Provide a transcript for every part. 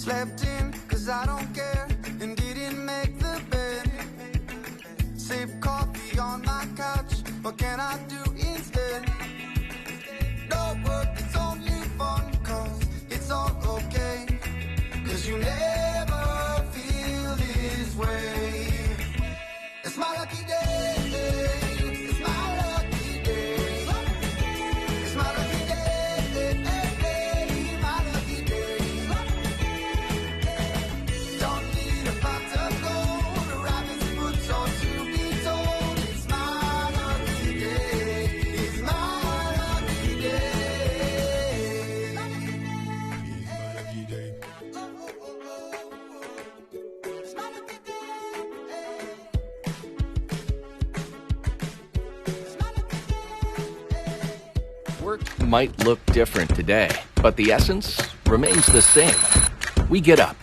Slept in, cause I don't care, and didn't make the bed. Sip coffee on my couch, what can I do instead? No work, it's only fun, cause it's all okay. Cause you never feel this way. It's my lucky day. It's my lucky day. It's my lucky day. My lucky day. Don't need a pot of gold, a rabbit's foot or to be told. It's my lucky day. It's my lucky day. It's my lucky day. It's my lucky day. Work might look different today, but the essence remains the same. We get up,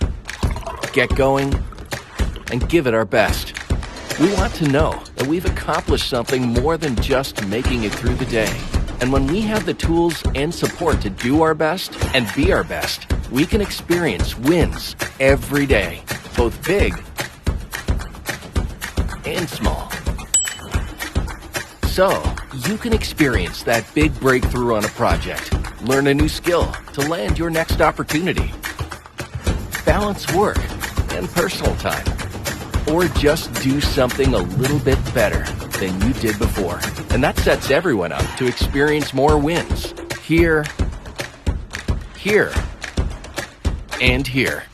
get going, and give it our best. We want to know that we've accomplished something more than just making it through the day. And when we have the tools and support to do our best and be our best, we can experience wins every day, both big and small. So, you can experience that big breakthrough on a project, learn a new skill to land your next opportunity, balance work and personal time, or just do something a little bit better than you did before. And that sets everyone up to experience more wins. Here, and here.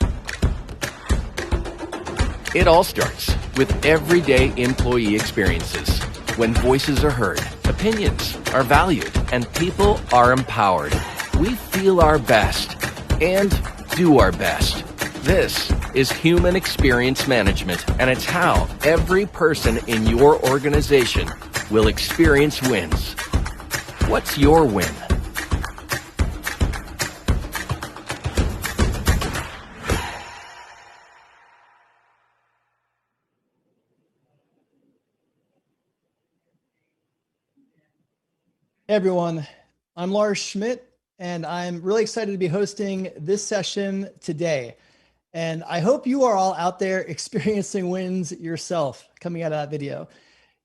It all starts with everyday employee experiences. When voices are heard, opinions are valued, and people are empowered, we feel our best and do our best. This is human experience management, and it's how every person in your organization will experience wins. What's your win? Hey everyone, I'm Lars Schmidt, and I'm really excited to be hosting this session today. And I hope you are all out there experiencing wins yourself coming out of that video.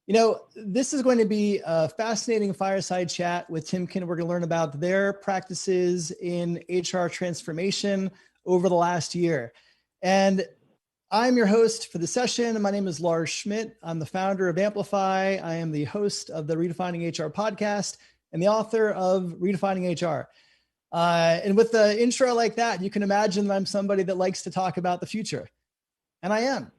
You know, this is going to be a fascinating fireside chat with Timken. We're going to learn about their practices in HR transformation over the last year. And I'm your host for the session. My name is Lars Schmidt. I'm the founder of Amplify. I am the host of the Redefining HR podcast and the author of Redefining HR. And with the intro like that, you can imagine that I'm somebody that likes to talk about the future. And I am.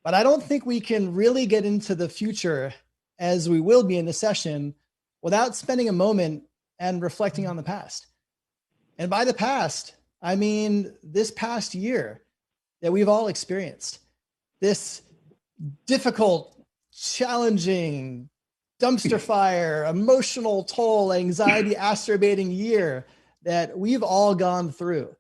But I don't think we can really get into the future, as we will be in this session, without spending a moment and reflecting on the past. And by the past, I mean this past year that we've all experienced. This difficult, challenging, dumpster fire, emotional toll, anxiety exacerbating year that we've all gone through.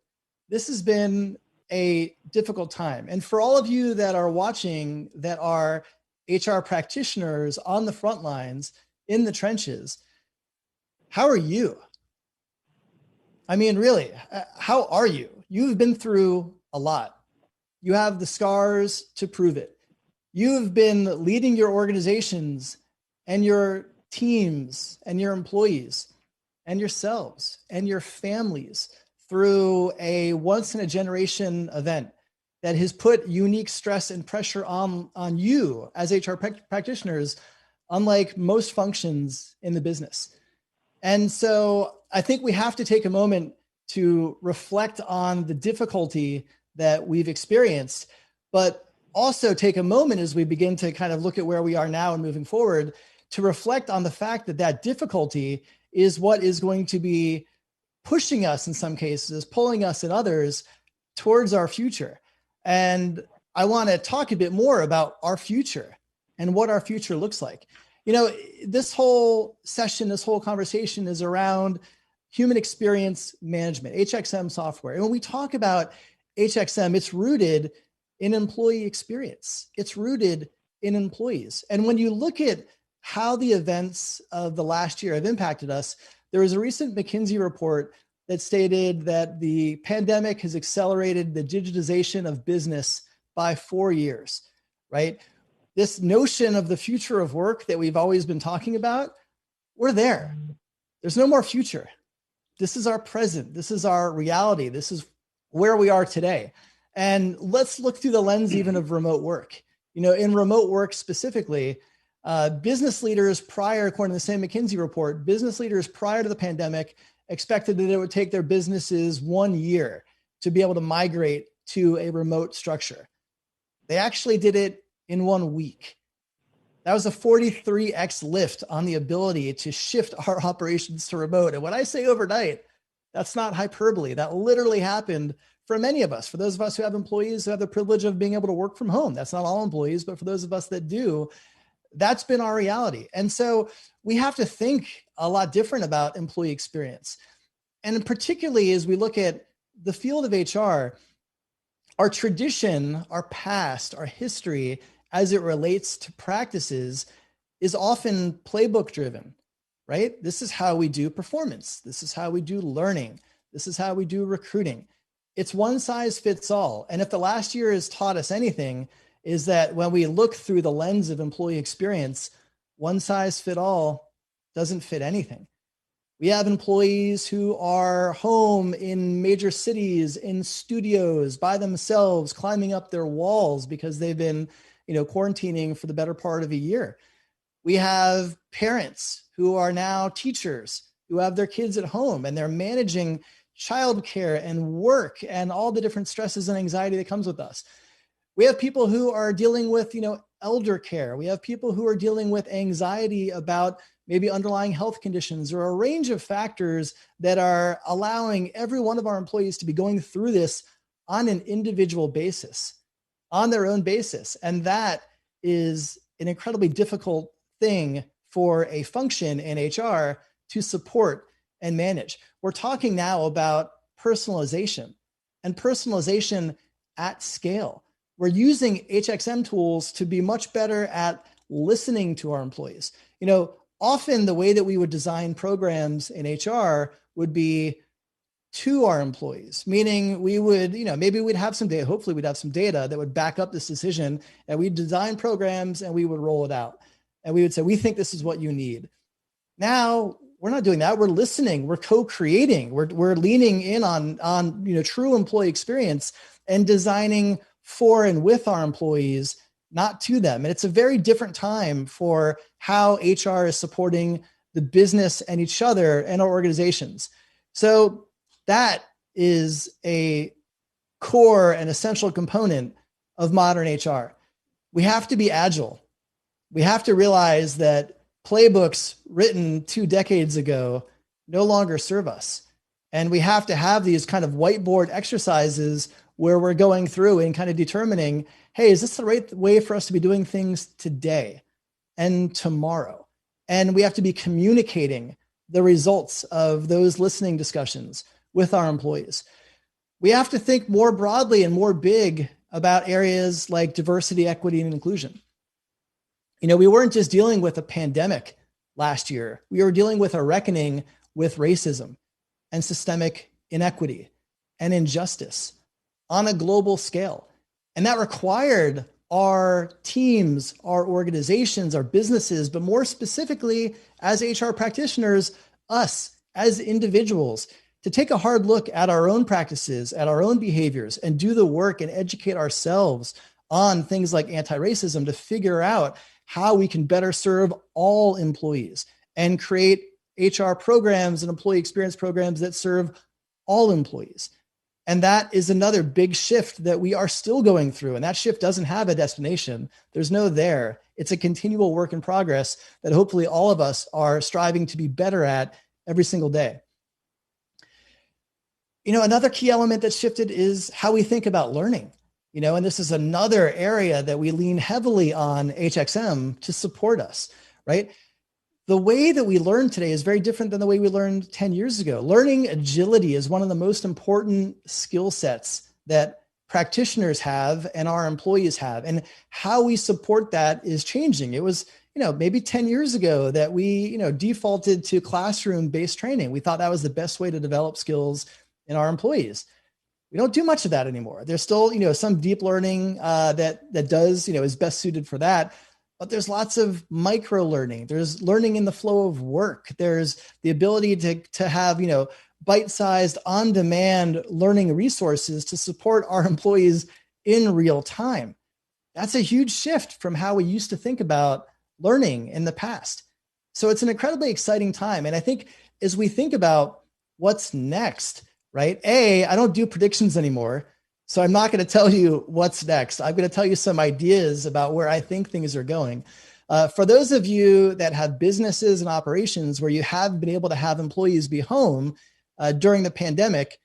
This has been a difficult time. And for all of you that are watching that are HR practitioners on the front lines, in the trenches, how are you? I mean, really, how are you? You've been through a lot. You have the scars to prove it. You've been leading your organizations and your teams and your employees and yourselves and your families through a once in a generation event that has put unique stress and pressure on you as HR practitioners, unlike most functions in the business. And so I think we have to take a moment to reflect on the difficulty that we've experienced, but also take a moment as we begin to kind of look at where we are now and moving forward to reflect on the fact that that difficulty is what is going to be pushing us in some cases, pulling us in others towards our future. And I want to talk a bit more about our future and what our future looks like. You know, this whole session, this whole conversation is around human experience management, HXM software. And when we talk about HXM, it's rooted in employee experience. It's rooted in employees. And when you look at how the events of the last year have impacted us, there was a recent McKinsey report that stated that the pandemic has accelerated the digitization of business by 4 years, right? This notion of the future of work that we've always been talking about, we're there. There's no more future. This is our present. This is our reality. This is where we are today. And let's look through the lens even of remote work. In remote work specifically, business leaders prior, according to the same McKinsey report, business leaders prior to the pandemic expected that it would take their businesses 1 year to be able to migrate to a remote structure. They actually did it in 1 week. That was a 43x lift on the ability to shift our operations to remote. And when I say overnight, that's not hyperbole. That literally happened for many of us. For those of us who have employees who have the privilege of being able to work from home, that's not all employees, but for those of us that do, that's been our reality. And so we have to think a lot different about employee experience. And particularly as we look at the field of HR, our tradition, our past, our history, as it relates to practices is often playbook driven, right? This is how we do performance. This is how we do learning. This is how we do recruiting. It's one size fits all. And if the last year has taught us anything, is that when we look through the lens of employee experience, one size fit all doesn't fit anything. We have employees who are home in major cities, in studios by themselves, climbing up their walls because they've been, quarantining for the better part of a year. We have parents who are now teachers who have their kids at home and they're managing childcare and work and all the different stresses and anxiety that comes with us. We have people who are dealing with, elder care. We have people who are dealing with anxiety about maybe underlying health conditions or a range of factors that are allowing every one of our employees to be going through this on an individual basis, on their own basis. And that is an incredibly difficult thing for a function in HR to support and manage. We're talking now about personalization and personalization at scale. We're using HXM tools to be much better at listening to our employees. Often the way that we would design programs in HR would be to our employees, meaning we would, maybe we'd have some data, hopefully we'd have some data that would back up this decision, and we'd design programs and we would roll it out. And we would say, we think this is what you need. Now, we're not doing that. We're listening. We're co-creating. We're leaning in on true employee experience and designing for and with our employees, not to them. And it's a very different time for how HR is supporting the business and each other and our organizations. So that is a core and essential component of modern HR. We have to be agile. We have to realize that playbooks written 2 decades ago no longer serve us. And we have to have these kind of whiteboard exercises where we're going through and kind of determining, hey, is this the right way for us to be doing things today and tomorrow? And we have to be communicating the results of those listening discussions with our employees. We have to think more broadly and more big about areas like diversity, equity, and inclusion. We weren't just dealing with a pandemic last year. We were dealing with a reckoning with racism and systemic inequity and injustice on a global scale. And that required our teams, our organizations, our businesses, but more specifically as HR practitioners, us as individuals, to take a hard look at our own practices, at our own behaviors, and do the work and educate ourselves on things like anti-racism to figure out how we can better serve all employees and create HR programs and employee experience programs that serve all employees. And that is another big shift that we are still going through. And that shift doesn't have a destination. There's no there. It's a continual work in progress that hopefully all of us are striving to be better at every single day. Another key element that shifted is how we think about learning. And this is another area that we lean heavily on HXM to support us, right? The way that we learn today is very different than the way we learned 10 years ago. Learning agility is one of the most important skill sets that practitioners have and our employees have. And how we support that is changing. It was maybe 10 years ago that we, defaulted to classroom-based training. We thought that was the best way to develop skills in our employees. We don't do much of that anymore. There's still, some deep learning that does, is best suited for that. But there's lots of micro learning. There's learning in the flow of work. There's the ability to have, bite-sized, on-demand learning resources to support our employees in real time. That's a huge shift from how we used to think about learning in the past. So it's an incredibly exciting time. And I think as we think about what's next, right? I don't do predictions anymore. So I'm not going to tell you what's next. I'm going to tell you some ideas about where I think things are going. For those of you that have businesses and operations where you have been able to have employees be home during the pandemic,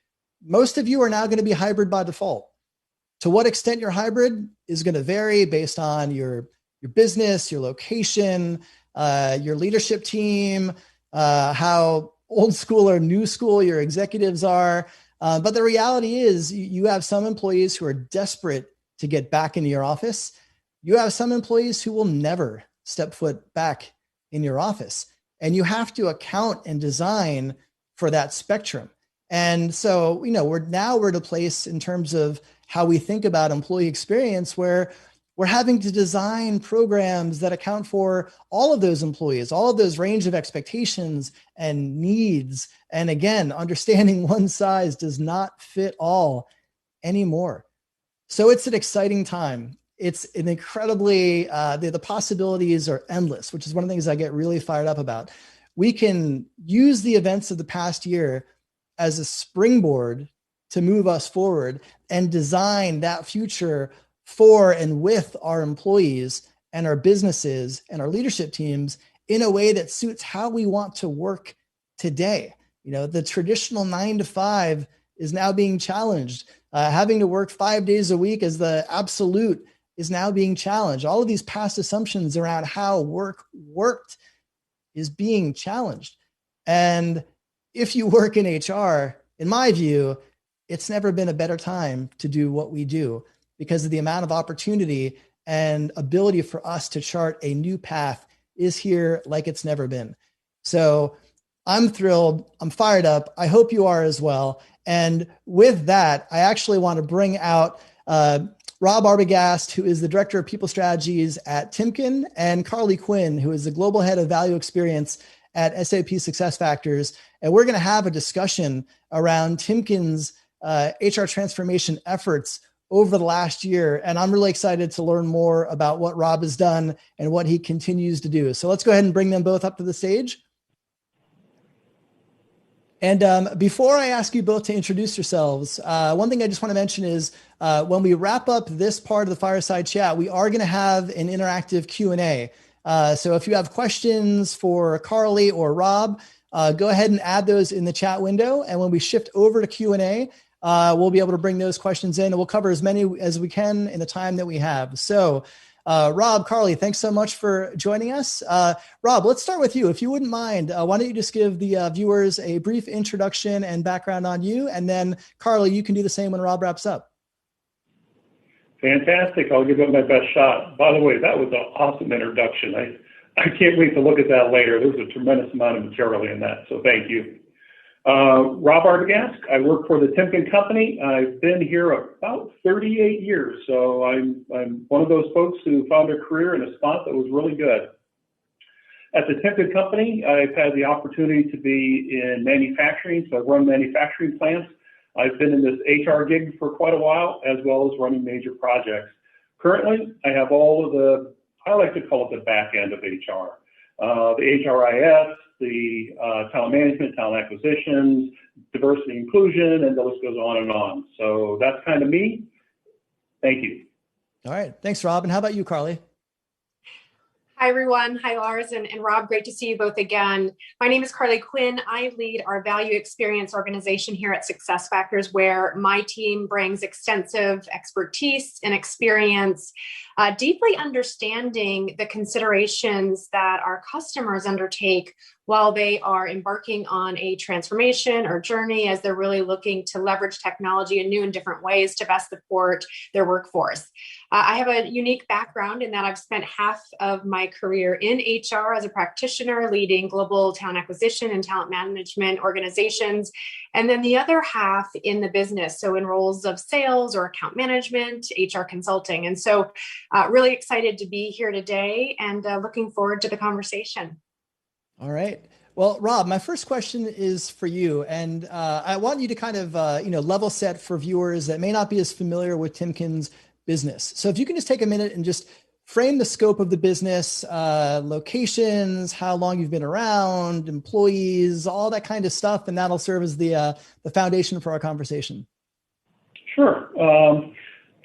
most of you are now going to be hybrid by default. To what extent you're hybrid is going to vary based on your business, your location, your leadership team, how old school or new school your executives are. But the reality is you have some employees who are desperate to get back into your office. You have some employees who will never step foot back in your office. And you have to account and design for that spectrum. And so, we're at a place in terms of how we think about employee experience where we're having to design programs that account for all of those employees, all of those range of expectations and needs. And again, understanding one size does not fit all anymore. So it's an exciting time. It's an incredibly, the possibilities are endless, which is one of the things I get really fired up about. We can use the events of the past year as a springboard to move us forward and design that future for and with our employees and our businesses and our leadership teams in a way that suits how we want to work today. The traditional 9 to 5 is now being challenged. Having to work 5 days a week as the absolute is now being challenged. All of these past assumptions around how work worked is being challenged. And if you work in HR, in my view, it's never been a better time to do what we do because of the amount of opportunity and ability for us to chart a new path is here like it's never been. So I'm thrilled. I'm fired up. I hope you are as well. And with that, I actually want to bring out Rob Arbogast, who is the Director of People Strategies at Timken, and Carly Quinn, who is the Global Head of Value Experience at SAP SuccessFactors. And we're going to have a discussion around Timken's HR transformation efforts over the last year. And I'm really excited to learn more about what Rob has done and what he continues to do. So let's go ahead and bring them both up to the stage. And before I ask you both to introduce yourselves, one thing I just want to mention is when we wrap up this part of the fireside chat, we are going to have an interactive Q&A. So if you have questions for Carly or Rob, go ahead and add those in the chat window. And when we shift over to Q&A, we'll be able to bring those questions in and we'll cover as many as we can in the time that we have. So Rob, Carly, thanks so much for joining us. Rob, let's start with you. If you wouldn't mind, why don't you just give the viewers a brief introduction and background on you, and then Carly, you can do the same when Rob wraps up. Fantastic. I'll give it my best shot. By the way, that was an awesome introduction. I can't wait to look at that later. There was a tremendous amount of material in that, so thank you. Rob Arbogast. I work for the Timken company. I've been here about 38 years, so I'm one of those folks who found a career in a spot that was really good. At the Timken company, I've had the opportunity to be in manufacturing, so I've run manufacturing plants. I've been in this HR gig for quite a while, as well as running major projects. Currently, I have all of the, I like to call it the back end of HR. The HRIS, the talent management, talent acquisitions, diversity inclusion, and the list goes on and on. So that's kind of me. Thank you. All right. Thanks, Rob. And how about you, Carly? Hi, everyone. Hi, Lars and Rob. Great to see you both again. My name is Carly Quinn. I lead our value experience organization here at SuccessFactors, where my team brings extensive expertise and experience deeply understanding the considerations that our customers undertake while they are embarking on a transformation or journey, as they're really looking to leverage technology in new and different ways to best support their workforce. I have a unique background in that I've spent half of my career in HR as a practitioner, leading global talent acquisition and talent management organizations, and then the other half in the business, so in roles of sales or account management, HR consulting. And so really excited to be here today and looking forward to the conversation. All right. Well, Rob, my first question is for you, and I want you to kind of level set for viewers that may not be as familiar with Timken's business. So if you can just take a minute and just frame the scope of the business, locations, how long you've been around, employees, all that kind of stuff, and that'll serve as the foundation for our conversation. Sure.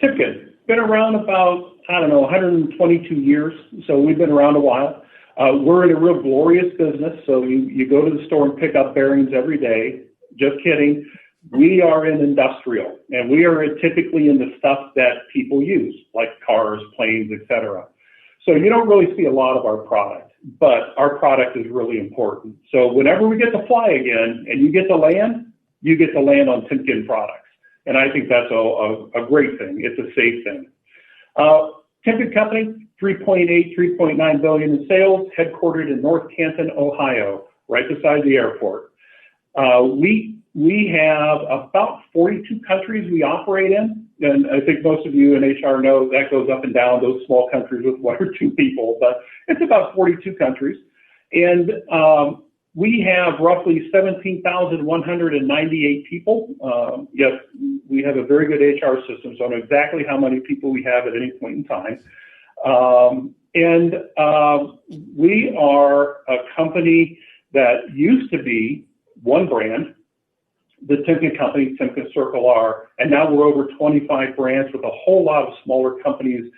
Timken, been around about, 122 years, so we've been around a while. We're in a real glorious business, so you go to the store and pick up bearings every day. Just kidding. We are in industrial, and we are typically in the stuff that people use, like cars, planes, etc. So you don't really see a lot of our product, but our product is really important. So whenever we get to fly again and you get to land on Timken products. And I think that's a great thing. It's a safe thing. Timken Company, 3.9 billion in sales, headquartered in North Canton, Ohio, right beside the airport. We have about 42 countries we operate in, and I think most of you in HR know that goes up and down, those small countries with one or two people, but it's about 42 countries. And we have roughly 17,198 people. Yes, we have a very good HR system, so I know exactly how many people we have at any point in time. We are a company that used to be one brand, the Timken Company, Timken Circle R, and now we're over 25 brands with a whole lot of smaller companies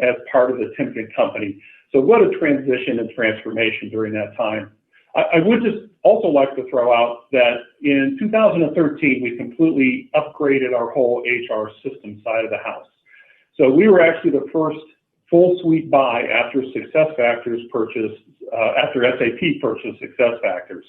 as part of the Timken Company. So what a transition and transformation during that time. I would just also like to throw out that in 2013, we completely upgraded our whole HR system side of the house. So we were actually the first full suite buy after SuccessFactors purchased, after SAP purchased SuccessFactors.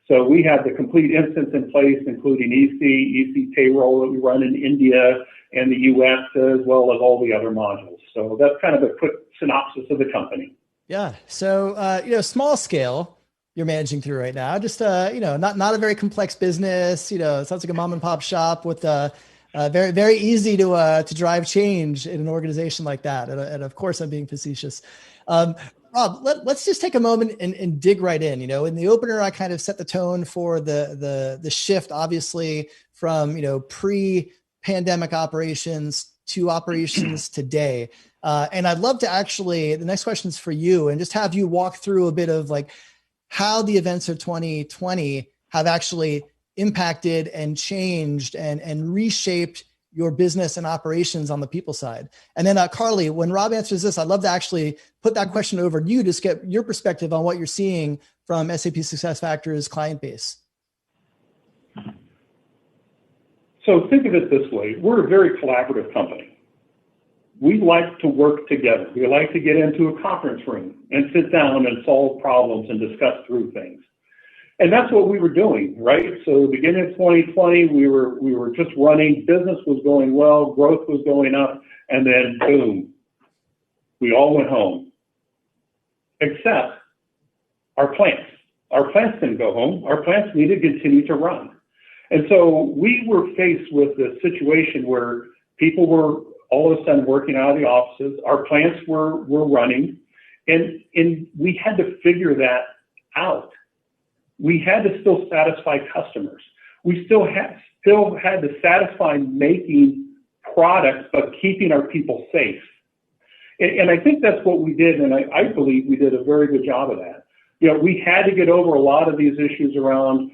So we had the complete instance in place, including EC payroll that we run in India and the US, as well as all the other modules. So that's kind of a quick synopsis of the company. Yeah. So, small scale you're managing through right now, just, not a very complex business, it sounds like a mom and pop shop with very, very easy to drive change in an organization like that. And of course I'm being facetious. Rob, let's just take a moment and dig right in. In the opener, I kind of set the tone for the shift, obviously, from pre-pandemic operations to operations today. And I'd love to the next question is for you, and just have you walk through a bit of like how the events of 2020 have actually impacted and changed and reshaped your business and operations on the people side. And then Carly, when Rob answers this, I'd love to actually put that question over to you to get your perspective on what you're seeing from SAP SuccessFactors client base. So think of it this way. We're a very collaborative company. We like to work together. We like to get into a conference room and sit down and solve problems and discuss through things. And that's what we were doing, right? So beginning of 2020, we were just running, business was going well, growth was going up, and then boom, we all went home. Except our plants. Our plants didn't go home. Our plants needed to continue to run. And so we were faced with this situation where people were all of a sudden working out of the offices. Our plants were running, and we had to figure that out. We had to still satisfy customers. We still had to satisfy making products, but keeping our people safe. And I think that's what we did, and I believe we did a very good job of that. We had to get over a lot of these issues around,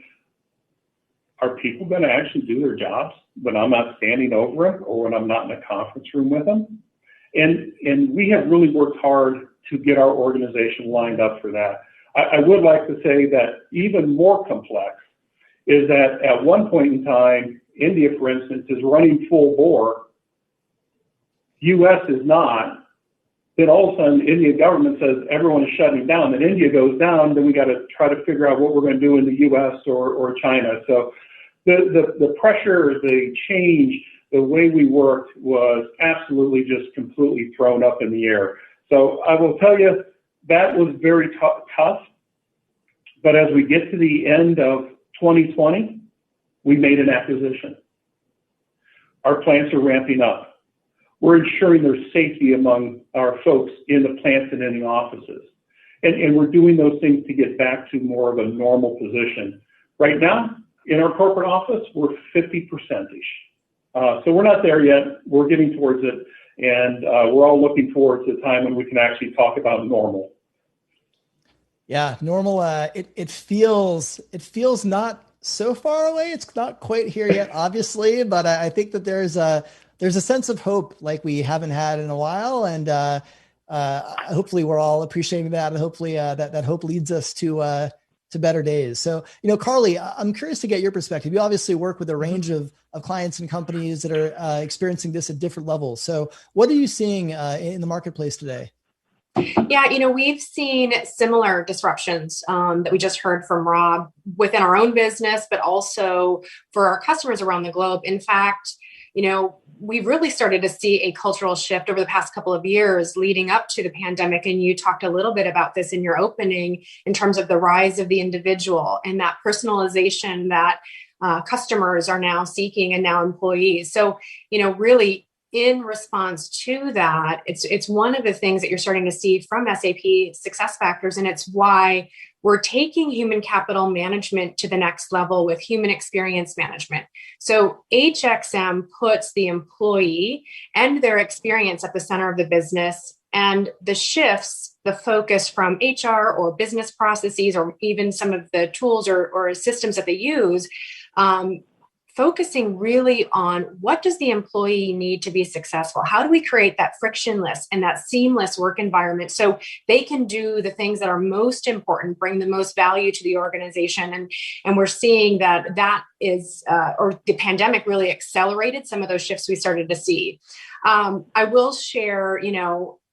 are people going to actually do their jobs when I'm not standing over them or when I'm not in a conference room with them? And we have really worked hard to get our organization lined up for that. I would like to say that even more complex is that at one point in time, India, for instance, is running full bore. US is not. Then all of a sudden, Indian government says everyone is shutting down. Then India goes down. Then we got to try to figure out what we're going to do in the U.S. or China. So the pressure, the change, the way we worked was absolutely just completely thrown up in the air. So I will tell you that was very tough. But as we get to the end of 2020, we made an acquisition. Our plants are ramping up. We're ensuring there's safety among our folks in the plants and in the offices. And we're doing those things to get back to more of a normal position. Right now, in our corporate office, we're 50%-ish. So we're not there yet. We're getting towards it. And we're all looking forward to the time when we can actually talk about normal. Yeah, normal. It feels not so far away. It's not quite here yet, obviously, but I think that there's a sense of hope like we haven't had in a while, and hopefully we're all appreciating that, and hopefully that hope leads us to better days. So, Carly, I'm curious to get your perspective. You obviously work with a range of clients and companies that are experiencing this at different levels. So, what are you seeing in the marketplace today? Yeah, we've seen similar disruptions that we just heard from Rob within our own business, but also for our customers around the globe. In fact, we've really started to see a cultural shift over the past couple of years leading up to the pandemic. And you talked a little bit about this in your opening in terms of the rise of the individual and that personalization that customers are now seeking and now employees. So, really, in response to that, it's one of the things that you're starting to see from SAP SuccessFactors, and it's why we're taking human capital management to the next level with human experience management. So HXM puts the employee and their experience at the center of the business, and the shifts the focus from HR or business processes or even some of the tools or systems that they use, focusing really on what does the employee need to be successful? How do we create that frictionless and that seamless work environment so they can do the things that are most important, bring the most value to the organization? And we're seeing that is, or the pandemic really accelerated some of those shifts we started to see. I will share,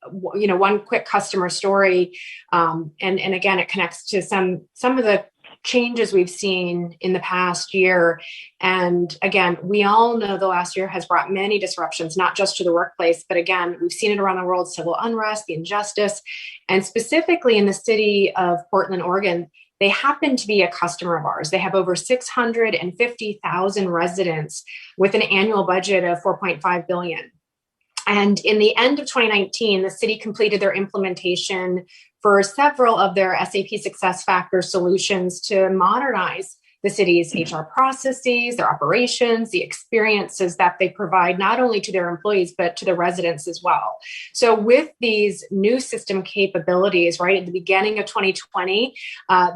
one quick customer story. And again, it connects to some of the changes we've seen in the past year. And again, we all know the last year has brought many disruptions, not just to the workplace, but again, we've seen it around the world, civil unrest, the injustice, and specifically in the city of Portland, Oregon, they happen to be a customer of ours. They have over 650,000 residents with an annual budget of $4.5 billion. And in the end of 2019, the city completed their implementation for several of their SAP SuccessFactors solutions to modernize the city's HR processes, their operations, the experiences that they provide not only to their employees, but to the residents as well. So with these new system capabilities, right at the beginning of 2020,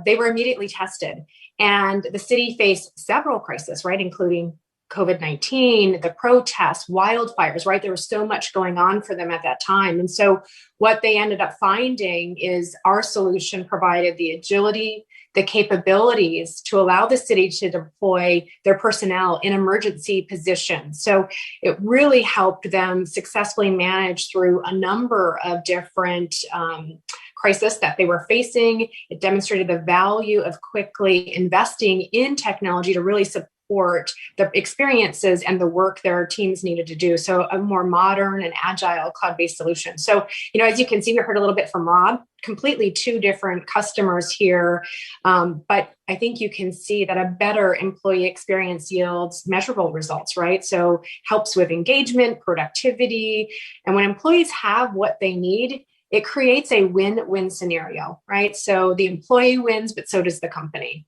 they were immediately tested. And the city faced several crises, right, including COVID-19, the protests, wildfires, right? There was so much going on for them at that time. And so what they ended up finding is our solution provided the agility, the capabilities to allow the city to deploy their personnel in emergency positions. So it really helped them successfully manage through a number of different crisis that they were facing. It demonstrated the value of quickly investing in technology to really support the experiences and the work their teams needed to do. So a more modern and agile cloud-based solution. So, as you can see, we heard a little bit from Rob, completely two different customers here. But I think you can see that a better employee experience yields measurable results, right? So helps with engagement, productivity. And when employees have what they need, it creates a win-win scenario, right? So the employee wins, but so does the company.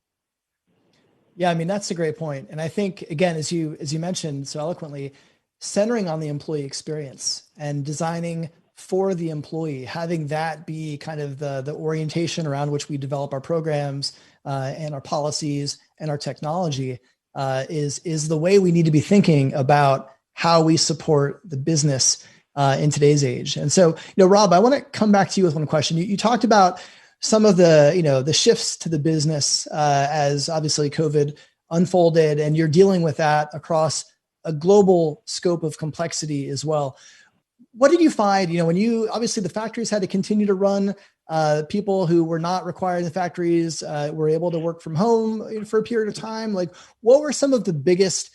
Yeah, I mean, that's a great point. And I think, again, as you mentioned so eloquently, centering on the employee experience and designing for the employee, having that be kind of the orientation around which we develop our programs and our policies and our technology is the way we need to be thinking about how we support the business in today's age. And so, Rob, I want to come back to you with one question. You talked about some of the shifts to the business as obviously COVID unfolded, and you're dealing with that across a global scope of complexity as well. what did you find, when you, obviously the factories had to continue to run, people who were not required in the factories were able to work from home for a period of time. Like, what were some of the biggest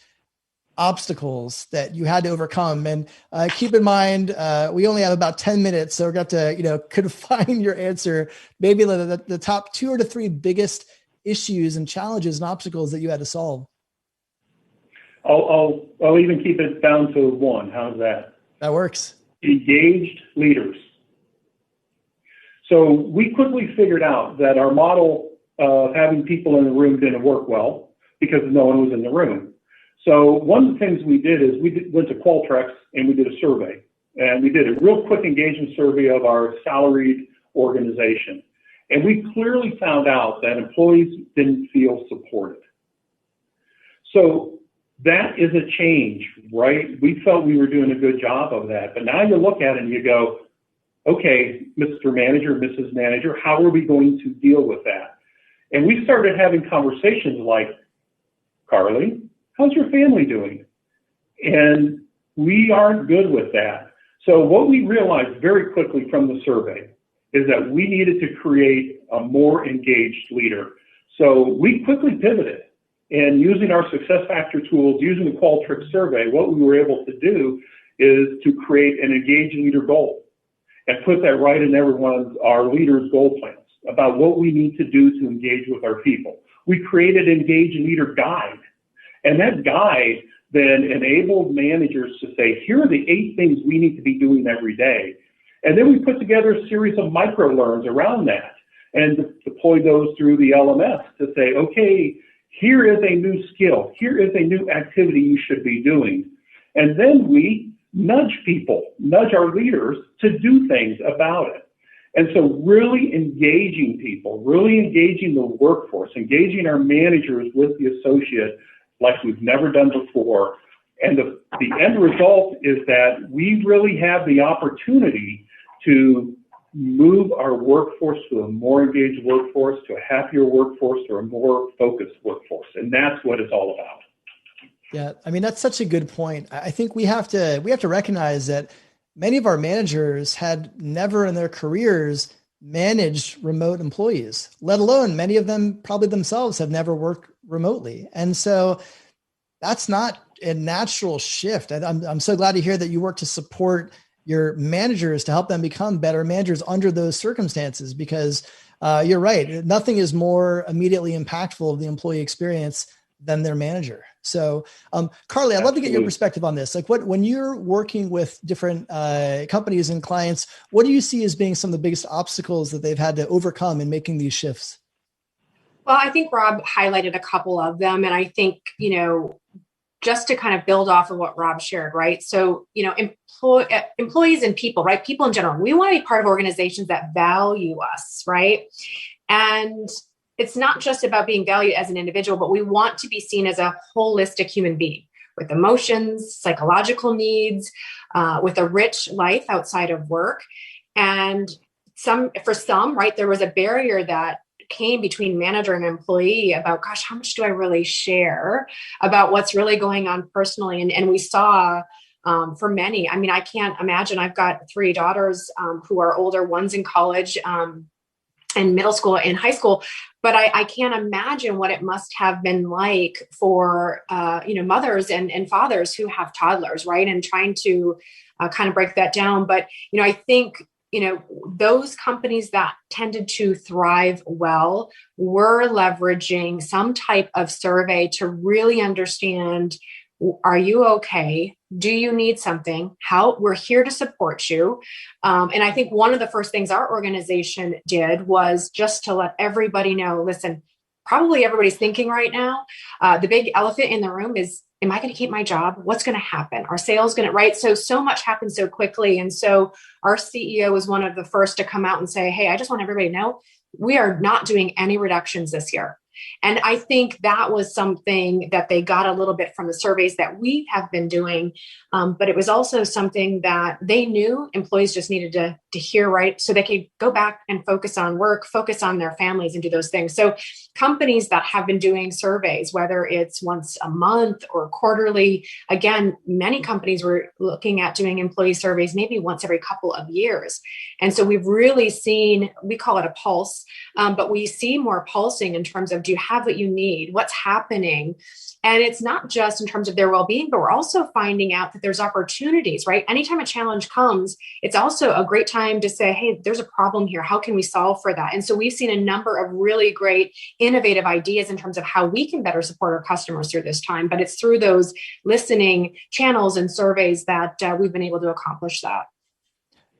obstacles that you had to overcome? And keep in mind, we only have about 10 minutes, so we're going to, confine your answer, maybe the top 2 or 3 biggest issues and challenges and obstacles that you had to solve. I'll even keep it down to 1. How's that? That works. Engaged leaders. So we quickly figured out that our model of having people in the room didn't work well because no one was in the room. So one of the things we did is went to Qualtrics and we did a survey. And we did a real quick engagement survey of our salaried organization. And we clearly found out that employees didn't feel supported. So that is a change, right? We felt we were doing a good job of that. But now you look at it and you go, okay, Mr. Manager, Mrs. Manager, how are we going to deal with that? And we started having conversations like, Carly, how's your family doing? And we aren't good with that. So what we realized very quickly from the survey is that we needed to create a more engaged leader. So we quickly pivoted, and using our SuccessFactors tools, using the Qualtrics survey, what we were able to do is to create an engaged leader goal and put that right in our leaders' goal plans about what we need to do to engage with our people. We created an engaged leader guide, and that guide then enabled managers to say, here are the 8 things we need to be doing every day. And then we put together a series of micro learns around that and deploy those through the LMS to say, okay, here is a new skill. Here is a new activity you should be doing. And then we nudge our leaders to do things about it. And so really engaging people, really engaging the workforce, engaging our managers with the associate like we've never done before. And the end result is that we really have the opportunity to move our workforce to a more engaged workforce, to a happier workforce, or a more focused workforce. And that's what it's all about. Yeah, I mean, that's such a good point. I think we have to recognize that many of our managers had never in their careers managed remote employees, let alone many of them probably themselves have never worked remotely. And so that's not a natural shift. I'm so glad to hear that you work to support your managers to help them become better managers under those circumstances, because you're right. Nothing is more immediately impactful of the employee experience than their manager. So, Carly, I'd love to get your perspective on this. Like, when you're working with different companies and clients, what do you see as being some of the biggest obstacles that they've had to overcome in making these shifts? Well, I think Rob highlighted a couple of them. And I think, just to kind of build off of what Rob shared, right? So, employees and people, right? People in general, we want to be part of organizations that value us, right? And it's not just about being valued as an individual, but we want to be seen as a holistic human being with emotions, psychological needs, with a rich life outside of work. And for some, right, there was a barrier that came between manager and employee about, gosh, how much do I really share about what's really going on personally? And we saw for many, I mean, I can't imagine. I've got 3 daughters who are older, one's in college and middle school and high school, but I can't imagine what it must have been like for, mothers and fathers who have toddlers, right? And trying to kind of break that down. But, I think, those companies that tended to thrive well were leveraging some type of survey to really understand, are you okay? Do you need something? We're here to support you. And I think one of the first things our organization did was just to let everybody know, listen, probably everybody's thinking right now, the big elephant in the room is, am I going to keep my job? What's going to happen? Are sales going to, right? So much happens so quickly. And so our CEO was one of the first to come out and say, hey, I just want everybody to know we are not doing any reductions this year. And I think that was something that they got a little bit from the surveys that we have been doing. But it was also something that they knew employees just needed to hear, right? So they could go back and focus on work, focus on their families, and do those things. So companies that have been doing surveys, whether it's once a month or quarterly, again, many companies were looking at doing employee surveys maybe once every couple of years. And so we've really seen, we call it a pulse, but we see more pulsing in terms of, do you have what you need? What's happening? And it's not just in terms of their well-being, but we're also finding out that there's opportunities, right? Anytime a challenge comes, it's also a great time to say, hey, there's a problem here. How can we solve for that? And so we've seen a number of really great innovative ideas in terms of how we can better support our customers through this time. But it's through those listening channels and surveys that we've been able to accomplish that.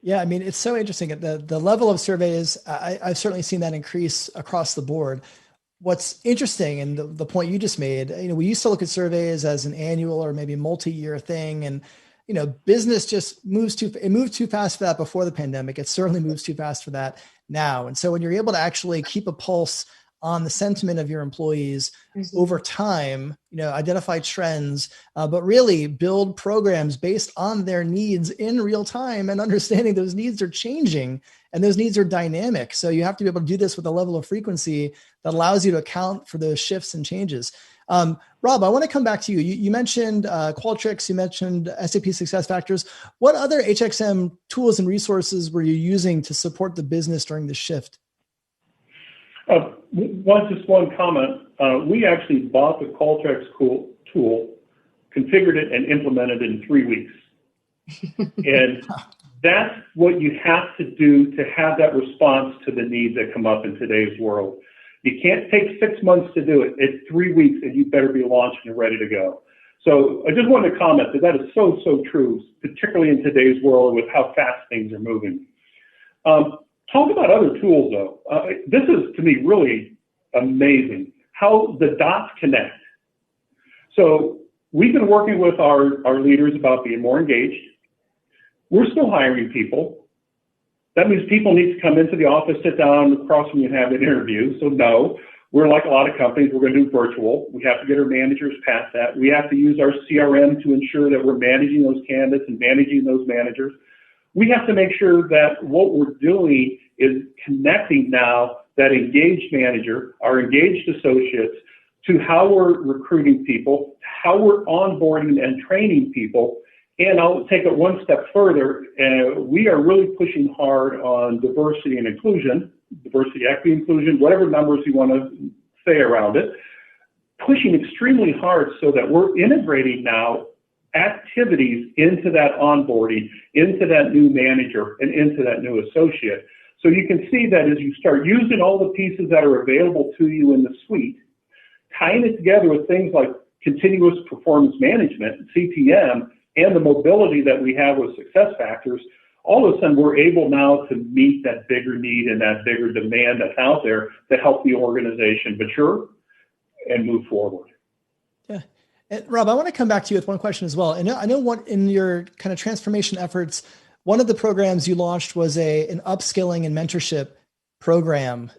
Yeah, I mean, it's so interesting. The level of surveys, I've certainly seen that increase across the board. What's interesting, and the point you just made, we used to look at surveys as an annual or maybe multi-year thing, and business just moved too fast for that before the pandemic. It certainly moves too fast for that now. And so when you're able to actually keep a pulse on the sentiment of your employees over time, identify trends, but really build programs based on their needs in real time, and understanding those needs are changing and those needs are dynamic. So you have to be able to do this with a level of frequency that allows you to account for those shifts and changes. Rob, I want to come back to you. You mentioned Qualtrics, you mentioned SAP SuccessFactors. What other HXM tools and resources were you using to support the business during the shift? Just one comment. We actually bought the Qualtrics tool, configured it, and implemented it in 3 weeks. And that's what you have to do to have that response to the needs that come up in today's world. You can't take 6 months to do it. It's 3 weeks, and you better be launched and ready to go. So I just wanted to comment that is so true, particularly in today's world with how fast things are moving. Talk about other tools, though. This is, to me, really amazing, how the dots connect. So we've been working with our leaders about being more engaged. We're still hiring people. That means people need to come into the office, sit down across from you and have an interview. So no, we're like a lot of companies, we're going to do virtual. We have to get our managers past that. We have to use our CRM to ensure that we're managing those candidates and managing those managers. We have to make sure that what we're doing is connecting now that engaged manager, our engaged associates, to how we're recruiting people, how we're onboarding and training people. And I'll take it one step further. We are really pushing hard on diversity and inclusion, diversity, equity, inclusion, whatever numbers you want to say around it, pushing extremely hard so that we're integrating now activities into that onboarding, into that new manager, and into that new associate. So you can see that as you start using all the pieces that are available to you in the suite, tying it together with things like continuous performance management, CPM, and the mobility that we have with SuccessFactors, all of a sudden we're able now to meet that bigger need and that bigger demand that's out there to help the organization mature and move forward. Yeah. And Rob, I want to come back to you with one question as well. And I know what in your kind of transformation efforts, one of the programs you launched was an upskilling and mentorship program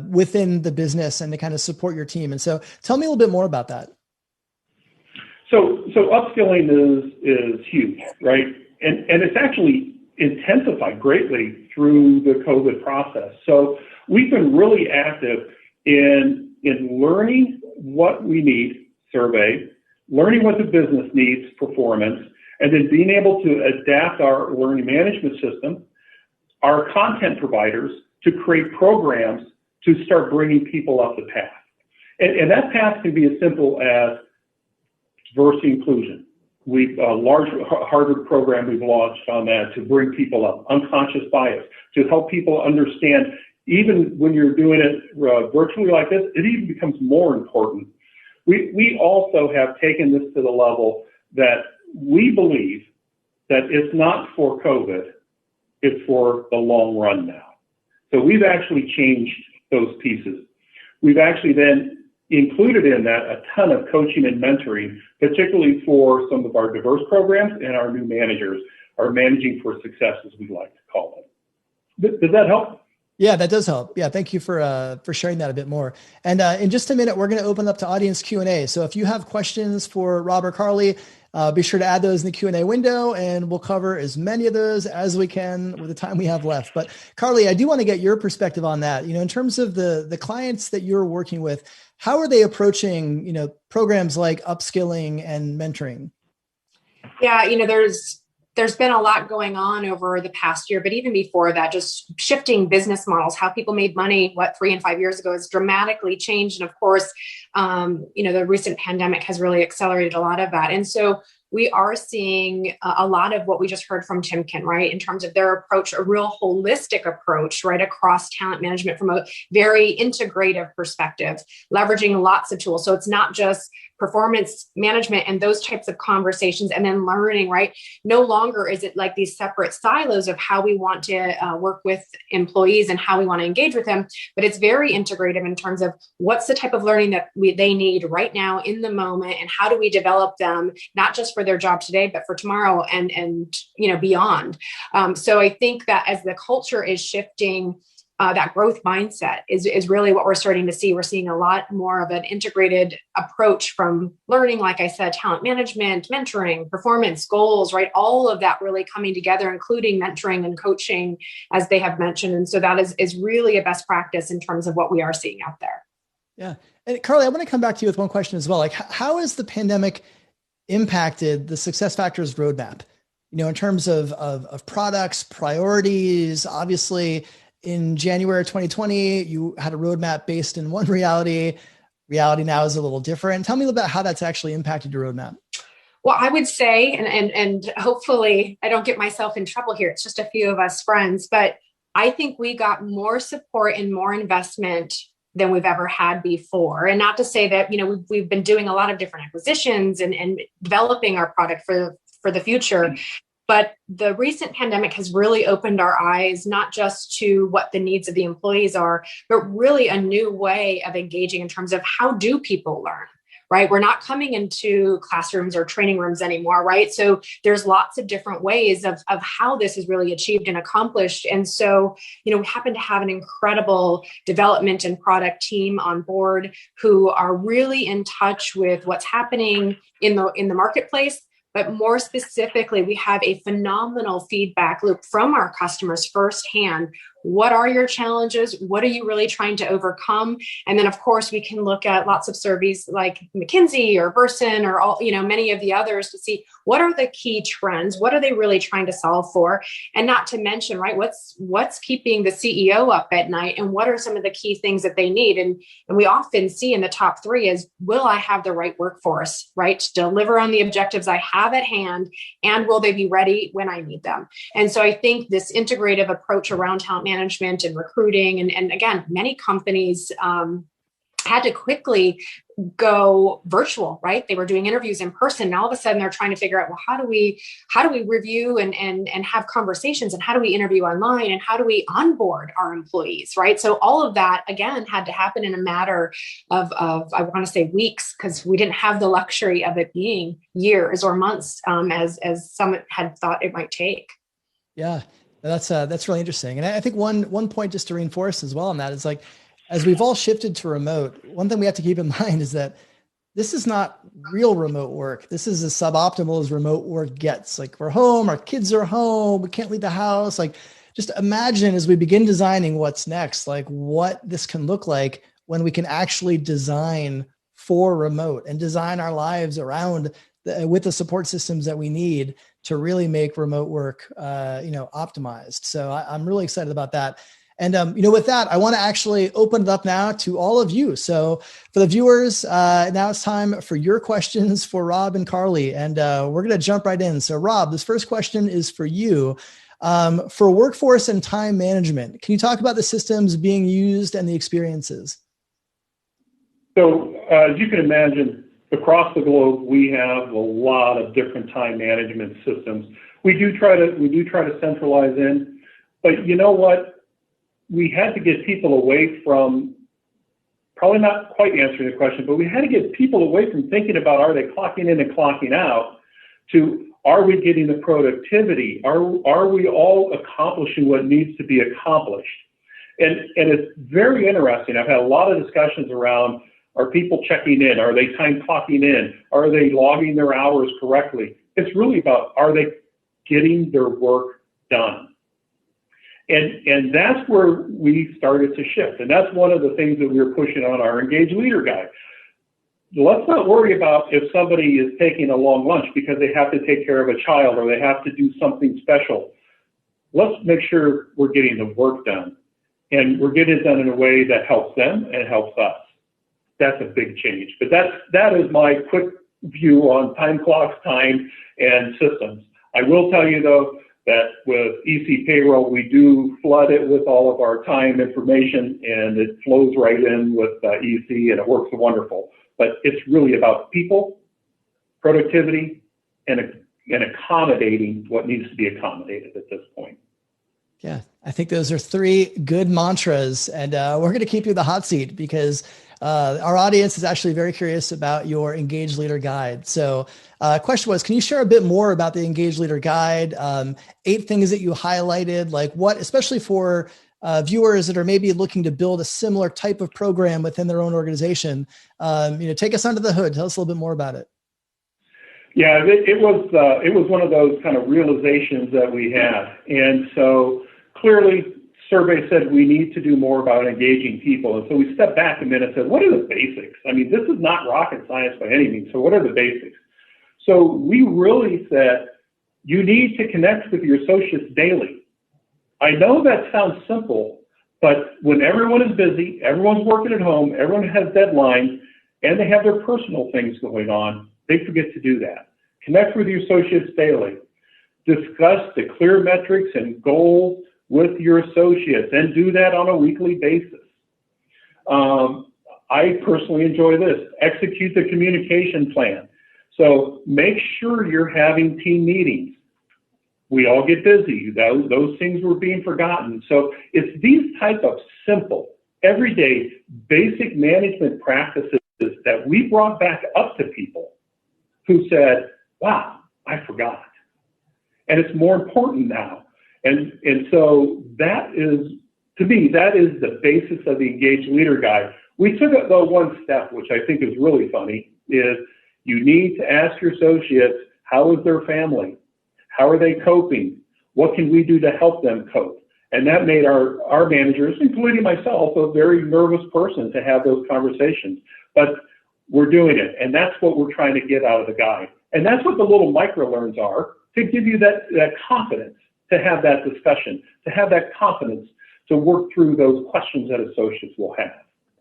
within the business and to kind of support your team. And so tell me a little bit more about that. So upskilling is huge, right? And it's actually intensified greatly through the COVID process. So we've been really active in learning what we need, survey, learning what the business needs, performance, and then being able to adapt our learning management system, our content providers, to create programs to start bringing people up the path. And that path can be as simple as diversity inclusion. We've a large Harvard program we've launched on that to bring people up, unconscious bias, to help people understand, even when you're doing it virtually like this, it even becomes more important. We also have taken this to the level that we believe that it's not for COVID, it's for the long run now. So we've actually changed those pieces. We've actually then included in that a ton of coaching and mentoring, particularly for some of our diverse programs and our new managers, our managing for success, as we like to call it. Does that help? Yeah, that does help. Yeah, thank you for sharing that a bit more. And in just a minute, we're going to open up to audience Q&A. So if you have questions for Rob or Carly, be sure to add those in the Q&A window, and we'll cover as many of those as we can with the time we have left. But Carly, I do want to get your perspective on that. In terms of the clients that you're working with, how are they approaching programs like upskilling and mentoring? Yeah, there's been a lot going on over the past year, but even before that, just shifting business models, how people made money, 3 and 5 years ago has dramatically changed. And of course, the recent pandemic has really accelerated a lot of that. And so we are seeing a lot of what we just heard from Timken, right? In terms of their approach, a real holistic approach, right, across talent management from a very integrative perspective, leveraging lots of tools. So it's not just performance management and those types of conversations and then learning, right? No longer is it like these separate silos of how we want to work with employees and how we want to engage with them, but it's very integrative in terms of what's the type of learning that they need right now in the moment, and how do we develop them, not just for their job today, but for tomorrow and beyond. So I think that as the culture is shifting, that growth mindset is really what we're starting to see. We're seeing a lot more of an integrated approach from learning, like I said, talent management, mentoring, performance, goals, right? All of that really coming together, including mentoring and coaching, as they have mentioned. And so that is really a best practice in terms of what we are seeing out there. Yeah. And Carly, I want to come back to you with one question as well. Like, how has the pandemic impacted the SuccessFactors roadmap, in terms of products, priorities? Obviously, in January 2020, you had a roadmap based in one reality. Reality now is a little different. Tell me about how that's actually impacted your roadmap. Well, I would say, and hopefully I don't get myself in trouble here, it's just a few of us friends, but I think we got more support and more investment than we've ever had before. And not to say that, we've been doing a lot of different acquisitions and developing our product for the future. But the recent pandemic has really opened our eyes, not just to what the needs of the employees are, but really a new way of engaging in terms of how do people learn, right? We're not coming into classrooms or training rooms anymore, right? So there's lots of different ways of how this is really achieved and accomplished. And so, we happen to have an incredible development and product team on board who are really in touch with what's happening in the marketplace. But more specifically, we have a phenomenal feedback loop from our customers firsthand. What are your challenges? What are you really trying to overcome? And then, of course, we can look at lots of surveys like McKinsey or Burson or all, many of the others to see what are the key trends? What are they really trying to solve for? And not to mention, right, what's keeping the CEO up at night, and what are some of the key things that they need? And we often see in the top 3 is, will I have the right workforce, right, to deliver on the objectives I have at hand, and will they be ready when I need them? And so I think this integrative approach around talent management and recruiting, and again, many companies had to quickly go virtual, right? They were doing interviews in person. Now all of a sudden they're trying to figure out, well, how do we review and have conversations, and how do we interview online, and how do we onboard our employees, right? So all of that, again, had to happen in a matter of I want to say weeks, because we didn't have the luxury of it being years or months, as some had thought it might take. Yeah, that's really interesting. And I think one point just to reinforce as well on that is, like, as we've all shifted to remote, one thing we have to keep in mind is that this is not real remote work. This is as suboptimal as remote work gets. Like, we're home, our kids are home, we can't leave the house. Like, just imagine as we begin designing what's next, like what this can look like when we can actually design for remote and design our lives around with the support systems that we need to really make remote work, optimized. So I'm really excited about that. And, with that, I want to actually open it up now to all of you. So for the viewers, now it's time for your questions for Rob and Carly. And we're going to jump right in. So Rob, this first question is for you. For workforce and time management, can you talk about the systems being used and the experiences? So as you can imagine, across the globe, we have a lot of different time management systems. We do try to centralize in, but you know what? We had to get people away from, probably not quite answering the question, but we had to get people away from thinking about, are they clocking in and clocking out, to, are we getting the productivity? Are we all accomplishing what needs to be accomplished? And it's very interesting. I've had a lot of discussions around, are people checking in? Are they time clocking in? Are they logging their hours correctly? It's really about, are they getting their work done? And that's where we started to shift. And that's one of the things that we're pushing on our Engaged Leader Guide. Let's not worry about if somebody is taking a long lunch because they have to take care of a child or they have to do something special. Let's make sure we're getting the work done. And we're getting it done in a way that helps them and helps us. That's a big change. But that is my quick view on time clocks, time, and systems. I will tell you, though, that with EC Payroll, we do flood it with all of our time information, and it flows right in with EC, and it works wonderful. But it's really about people, productivity, and accommodating what needs to be accommodated at this point. Yeah, I think those are three good mantras, and we're going to keep you in the hot seat because our audience is actually very curious about your Engaged Leader Guide. So question was, can you share a bit more about the Engaged Leader Guide? 8 things that you highlighted, like what, especially for viewers that are maybe looking to build a similar type of program within their own organization. Take us under the hood. Tell us a little bit more about it. Yeah, it was one of those kind of realizations that we had. And so clearly, survey said we need to do more about engaging people. And so we stepped back a minute and said, what are the basics? I mean, this is not rocket science by any means. So what are the basics? So we really said, you need to connect with your associates daily. I know that sounds simple, but when everyone is busy, everyone's working at home, everyone has deadlines, and they have their personal things going on, they forget to do that. Connect with your associates daily. Discuss the clear metrics and goals with your associates, and do that on a weekly basis. I personally enjoy this. Execute the communication plan. So make sure you're having team meetings. We all get busy. Those things were being forgotten. So it's these type of simple, everyday, basic management practices that we brought back up to people who said, wow, I forgot. And it's more important now. And so that is, to me, that is the basis of the Engaged Leader Guide. We took it, though, one step, which I think is really funny, is you need to ask your associates, how is their family? How are they coping? What can we do to help them cope? And that made our managers, including myself, a very nervous person to have those conversations. But we're doing it, and that's what we're trying to get out of the guide. And that's what the little micro-learns are, to give you that confidence to have that discussion, to have that confidence to work through those questions that associates will have.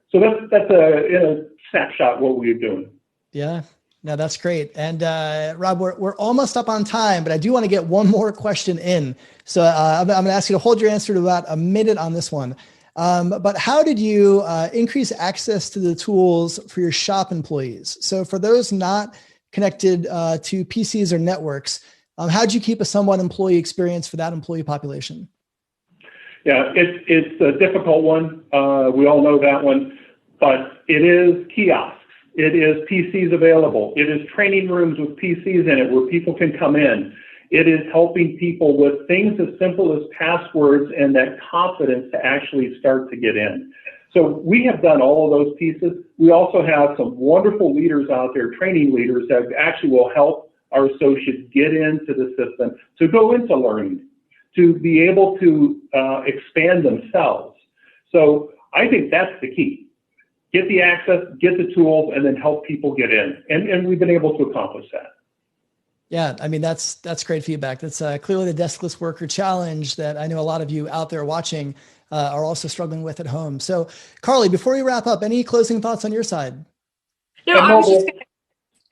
So that's in a snapshot what we're doing. Yeah, no, that's great. And Rob, we're almost up on time, but I do want to get one more question in. So I'm going to ask you to hold your answer to about a minute on this one. But how did you increase access to the tools for your shop employees? So for those not connected to PCs or networks, how did you keep a somewhat employee experience for that employee population? Yeah, it's a difficult one. We all know that one, but it is kiosks. It is PCs available. It is training rooms with PCs in it where people can come in. It is helping people with things as simple as passwords and that confidence to actually start to get in. So we have done all of those pieces. We also have some wonderful leaders out there, training leaders that actually will help our associates get into the system, to go into learning, to be able to expand themselves. So I think that's the key. Get the access, get the tools, and then help people get in. And we've been able to accomplish that. Yeah, I mean, that's great feedback. That's clearly the deskless worker challenge that I know a lot of you out there watching are also struggling with at home. So Carly, before we wrap up, any closing thoughts on your side? No,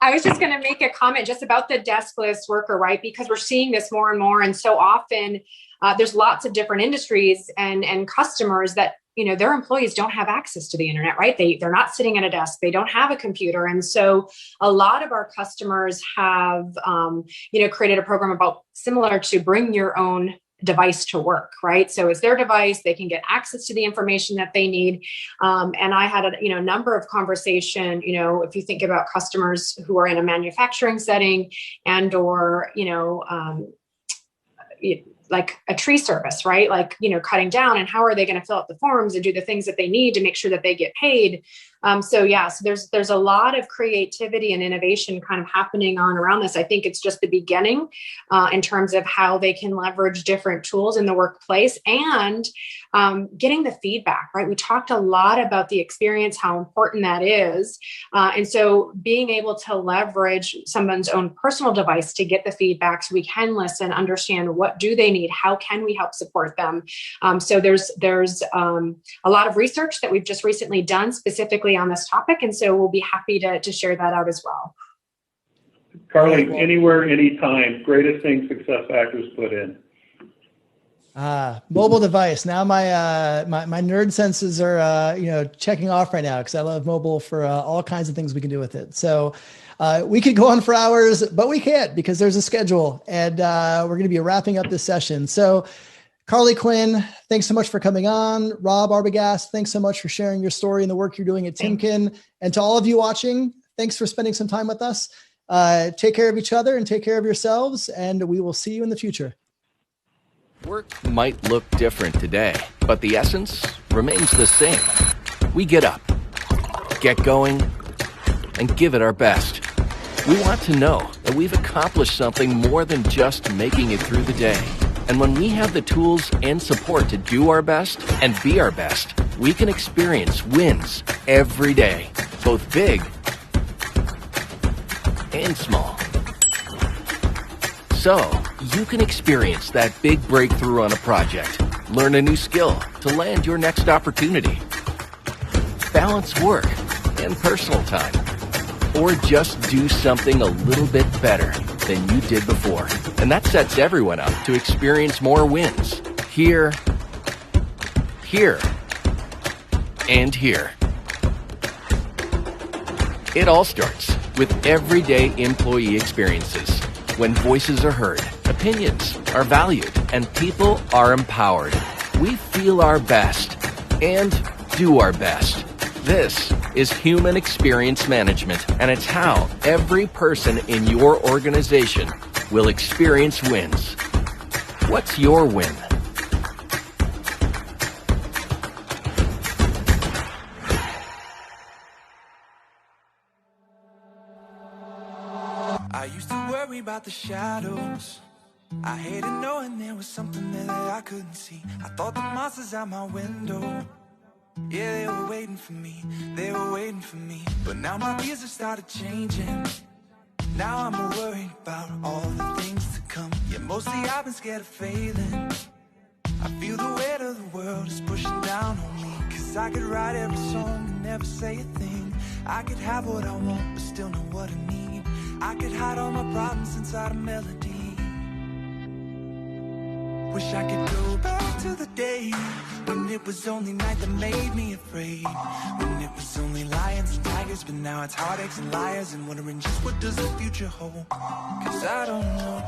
I was just going to make a comment just about the deskless worker, right? Because we're seeing this more and more. And so often there's lots of different industries and customers that, their employees don't have access to the internet, right? They're not sitting at a desk. They don't have a computer. And so a lot of our customers have, created a program about similar to bring your own device to work, right? So it's their device, they can get access to the information that they need. And I had a number of conversation, if you think about customers who are in a manufacturing setting and or, like a tree service, right? Like, cutting down, and how are they going to fill out the forms and do the things that they need to make sure that they get paid? So there's a lot of creativity and innovation kind of happening on around this. I think it's just the beginning in terms of how they can leverage different tools in the workplace and getting the feedback, right? We talked a lot about the experience, how important that is. And so being able to leverage someone's own personal device to get the feedback so we can listen, understand what do they need, how can we help support them. So there's a lot of research that we've just recently done specifically on this topic. And so we'll be happy to share that out as well. Carly, anywhere, anytime, greatest thing success factors put in. Mobile device. Now my nerd senses are, checking off right now because I love mobile for all kinds of things we can do with it. So we could go on for hours, but we can't because there's a schedule, and we're going to be wrapping up this session. So Carly Quinn, thanks so much for coming on. Rob Arbogast, thanks so much for sharing your story and the work you're doing at Timken. And to all of you watching, thanks for spending some time with us. Take care of each other and take care of yourselves, and we will see you in the future. Work might look different today, but the essence remains the same. We get up, get going, and give it our best. We want to know that we've accomplished something more than just making it through the day. And when we have the tools and support to do our best and be our best, we can experience wins every day, both big and small. So you can experience that big breakthrough on a project, learn a new skill to land your next opportunity, balance work and personal time, or just do something a little bit better than you did before. And that sets everyone up to experience more wins here, and here. It all starts with everyday employee experiences. When voices are heard, opinions are valued, and people are empowered, we feel our best and do our best. This is human experience management, and it's how every person in your organization will experience wins. What's your win? I used to worry about the shadows. I hated knowing there was something there that I couldn't see. I thought the monsters out my window, yeah, they were waiting for me, they were waiting for me. But now my fears have started changing. Now I'm more worried about all the things to come. Yeah, mostly I've been scared of failing. I feel the weight of the world is pushing down on me. Cause I could write every song and never say a thing. I could have what I want but still know what I need. I could hide all my problems inside a melody. Wish I could go back to the day when it was only night that made me afraid. When it was only lions and tigers, but now it's heartaches and liars. And wondering just what does the future hold. Cause I don't know